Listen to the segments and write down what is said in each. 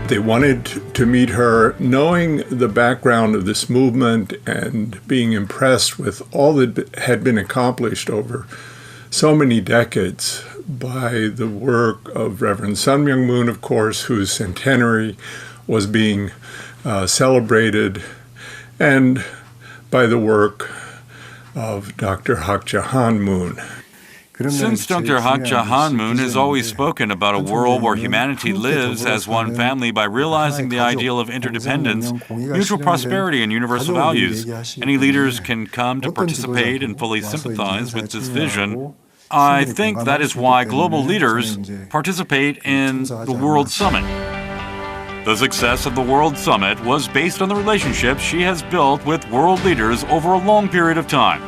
They wanted to meet her, knowing the background of this movement and being impressed with all that had been accomplished over so many decades by the work of Reverend Sun Myung Moon, of course, whose centenary was being celebrated, and by the work of Dr. Hak Ja-han Moon. Since Dr. Hak Ja-han Moon has always spoken about a world where humanity lives as one family by realizing the ideal of interdependence, mutual prosperity, and universal values, any leaders can come to participate and fully sympathize with this vision. I think that is why global leaders participate in the World Summit. The success of the World Summit was based on the relationship she has built with world leaders over a long period of time.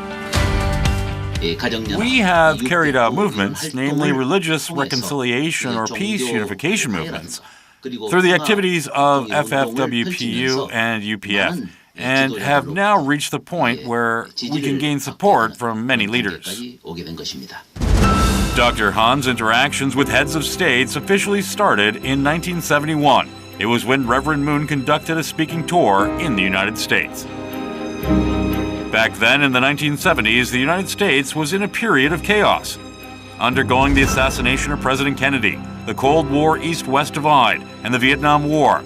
We have carried out movements, namely religious reconciliation or peace unification movements, through the activities of FFWPU and UPF, and have now reached the point where we can gain support from many leaders. Dr. Han's interactions with heads of states officially started in 1971. It was when Reverend Moon conducted a speaking tour in the United States. Back then, in the 1970s, the United States was in a period of chaos, undergoing the assassination of President Kennedy, the Cold War East-West divide, and the Vietnam War.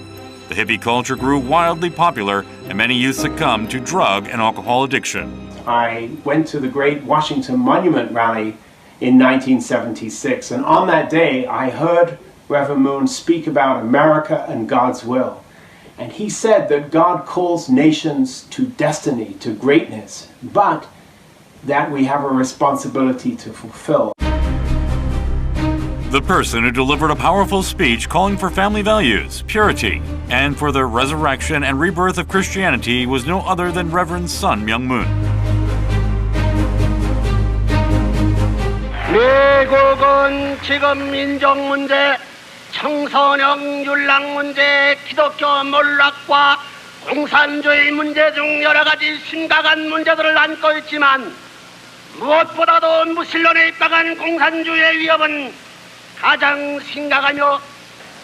The hippie culture grew wildly popular, and many youth succumbed to drug and alcohol addiction. I went to the Great Washington Monument Rally in 1976, and on that day, I heard Reverend Moon speak about America and God's will. And he said that God calls nations to destiny, to greatness, but that we have a responsibility to fulfill. The person who delivered a powerful speech calling for family values, purity, and for the resurrection and rebirth of Christianity was no other than Reverend Sun Myung Moon. 미국은 지금 인종 문제, 청소년 윤락 문제, 기독교 몰락과 공산주의 문제 중 여러 가지 심각한 문제들을 안고 있지만 무엇보다도 무신론에 입각한 공산주의의 위협은 가장 심각하며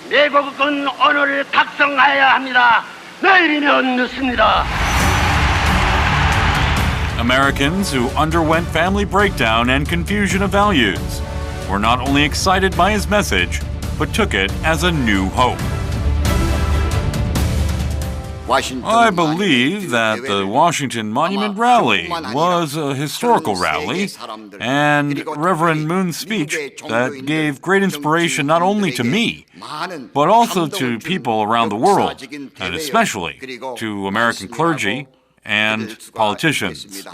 미국은 오늘 각성하여야 합니다. 내일이면 늦습니다. Americans who underwent family breakdown and confusion of values were not only excited by his message, but took it as a new hope. I believe that the Washington Monument Rally was a historical rally, and Reverend Moon's speech that gave great inspiration not only to me, but also to people around the world, and especially to American clergy and politicians.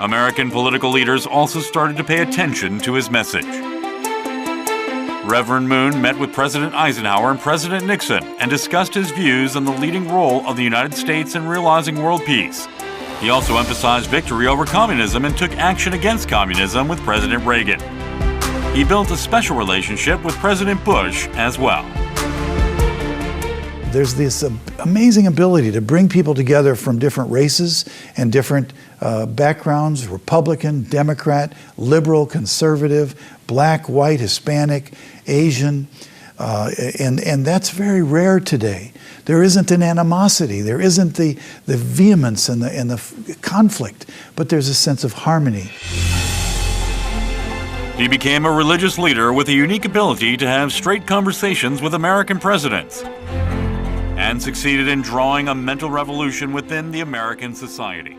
American political leaders also started to pay attention to his message. Reverend Moon met with President Eisenhower and President Nixon and discussed his views on the leading role of the United States in realizing world peace. He also emphasized victory over communism and took action against communism with President Reagan. He built a special relationship with President Bush as well. There's this amazing ability to bring people together from different races and different backgrounds, Republican, Democrat, liberal, conservative, black, white, Hispanic, Asian, and that's very rare today. There isn't an animosity, there isn't the vehemence and the conflict, but there's a sense of harmony. He became a religious leader with a unique ability to have straight conversations with American presidents, and succeeded in drawing a mental revolution within the American society.